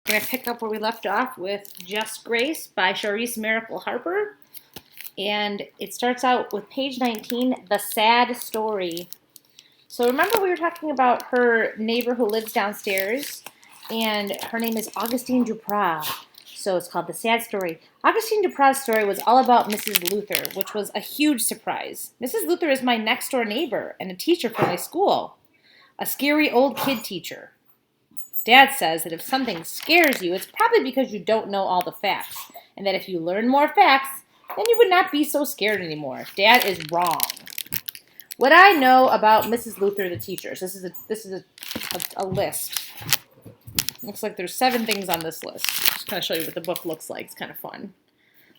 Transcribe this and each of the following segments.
We're going to pick up where we left off with Just Grace by Charise, Mericle, Harper. And it starts out with page 19, The Sad Story. So remember we were talking about her neighbor who lives downstairs, and her name is Augustine Duprat. So it's called The Sad Story. Augustine Duprat's story was all about Mrs. Luther, which was a huge surprise. Mrs. Luther is my next door neighbor and a teacher for my school. A scary old kid teacher. Dad says that if something scares you, it's probably because you don't know all the facts, and that if you learn more facts, then you would not be so scared anymore. Dad is wrong. What I know about Mrs. Luther, the teacher. So this is a list. Looks like there's 7 things on this list. Just kind of show you what the book looks like. It's kind of fun.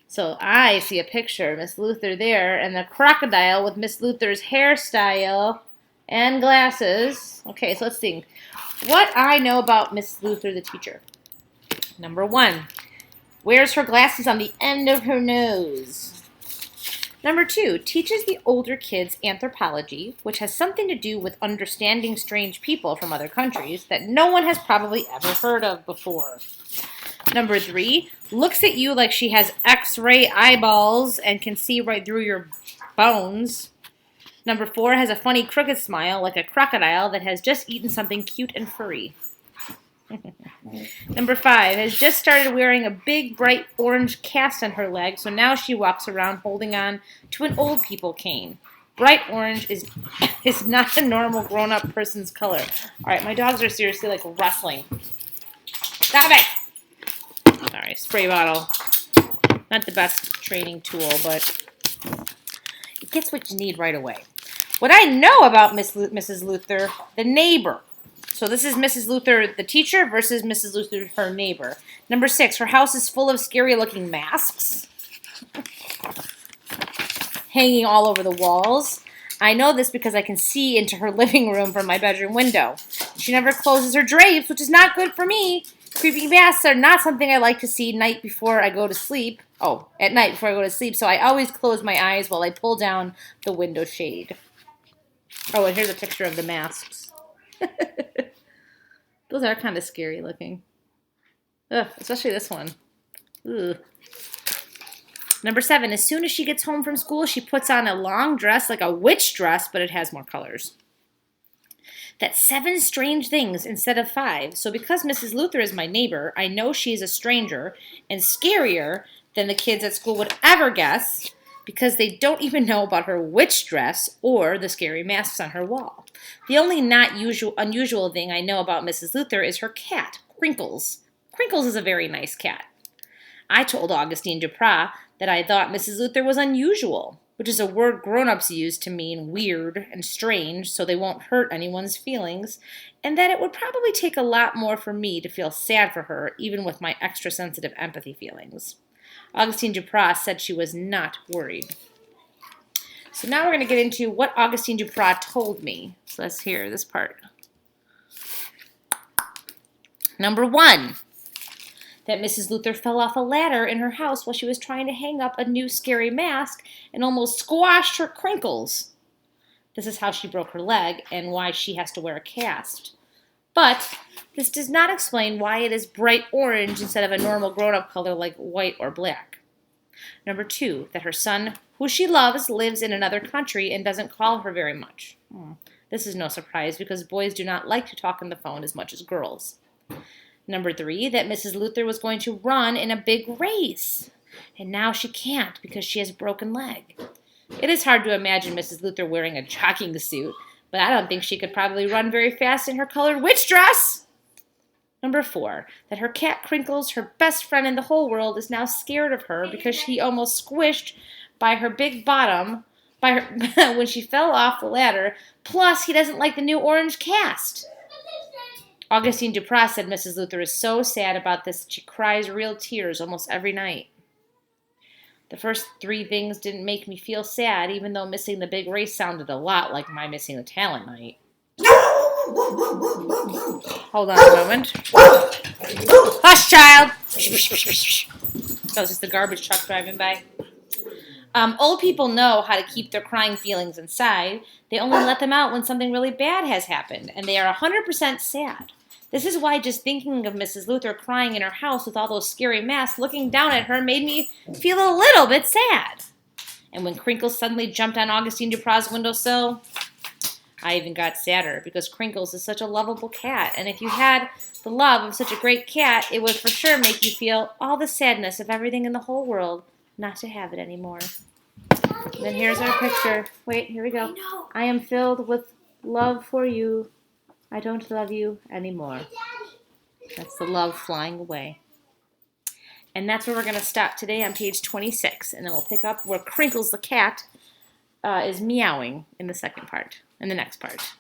So I see a picture of Miss Luther there, and the crocodile with Miss Luther's hairstyle and glasses. Okay, so let's think. What I know about Miss Luther, the teacher. Number 1, wears her glasses on the end of her nose. Number 2, teaches the older kids anthropology, which has something to do with understanding strange people from other countries that no one has probably ever heard of before. Number 3, looks at you like she has X-ray eyeballs and can see right through your bones. Number 4, has a funny crooked smile like a crocodile that has just eaten something cute and furry. Number 5, has just started wearing a big, bright orange cast on her leg, so now she walks around holding on to an old people cane. Bright orange is not a normal grown-up person's color. All right, my dogs are seriously like wrestling. Stop it! All right, spray bottle. Not the best training tool, but it gets what you need right away. What I know about Mrs. Luther, the neighbor. So this is Mrs. Luther, the teacher, versus Mrs. Luther, her neighbor. Number 6, her house is full of scary-looking masks hanging all over the walls. I know this because I can see into her living room from my bedroom window. She never closes her drapes, which is not good for me. Creepy masks are not something I like to see at night before I go to sleep. So I always close my eyes while I pull down the window shade. Oh, and here's a picture of the masks. Those are kind of scary looking. Ugh, especially this one. Ugh. Number 7, as soon as she gets home from school, she puts on a long dress like a witch dress, but it has more colors. That's 7 strange things instead of 5. So because Mrs. Luther is my neighbor, I know she's a stranger and scarier than the kids at school would ever guess, because they don't even know about her witch dress or the scary masks on her wall. The only not unusual thing I know about Mrs. Luther is her cat, Crinkles. Crinkles is a very nice cat. I told Augustine Duprat that I thought Mrs. Luther was unusual, which is a word grown-ups use to mean weird and strange so they won't hurt anyone's feelings, and that it would probably take a lot more for me to feel sad for her, even with my extra sensitive empathy feelings. Augustine Duprat said she was not worried. So now we're going to get into what Augustine Duprat told me. So let's hear this part. Number 1, that Mrs. Luther fell off a ladder in her house while she was trying to hang up a new scary mask and almost squashed her Crinkles. This is how she broke her leg and why she has to wear a cast. But this does not explain why it is bright orange instead of a normal grown-up color like white or black. Number 2, that her son, who she loves, lives in another country and doesn't call her very much. This is no surprise because boys do not like to talk on the phone as much as girls. Number 3, that Mrs. Luther was going to run in a big race, and now she can't because she has a broken leg. It is hard to imagine Mrs. Luther wearing a jogging suit, but I don't think she could probably run very fast in her colored witch dress. Number 4, that her cat Crinkles, her best friend in the whole world, is now scared of her because she almost squished by her big bottom when she fell off the ladder. Plus, he doesn't like the new orange cast. Augustine Duprat said Mrs. Luther is so sad about this that she cries real tears almost every night. The first 3 things didn't make me feel sad, even though missing the big race sounded a lot like my missing the talent night. Hold on a moment. Hush, child! That was just the garbage truck driving by. Old people know how to keep their crying feelings inside. They only let them out when something really bad has happened, and they are 100% sad. This is why just thinking of Mrs. Luther crying in her house with all those scary masks looking down at her made me feel a little bit sad. And when Crinkles suddenly jumped on Augustine Duprat's windowsill, I even got sadder because Crinkles is such a lovable cat. And if you had the love of such a great cat, it would for sure make you feel all the sadness of everything in the whole world not to have it anymore. And then here's our picture. Wait, here we go. I am filled with love for you. I don't love you anymore. That's the love flying away. And that's where we're going to stop today on page 26. And then we'll pick up where Crinkles the cat is meowing in the next part.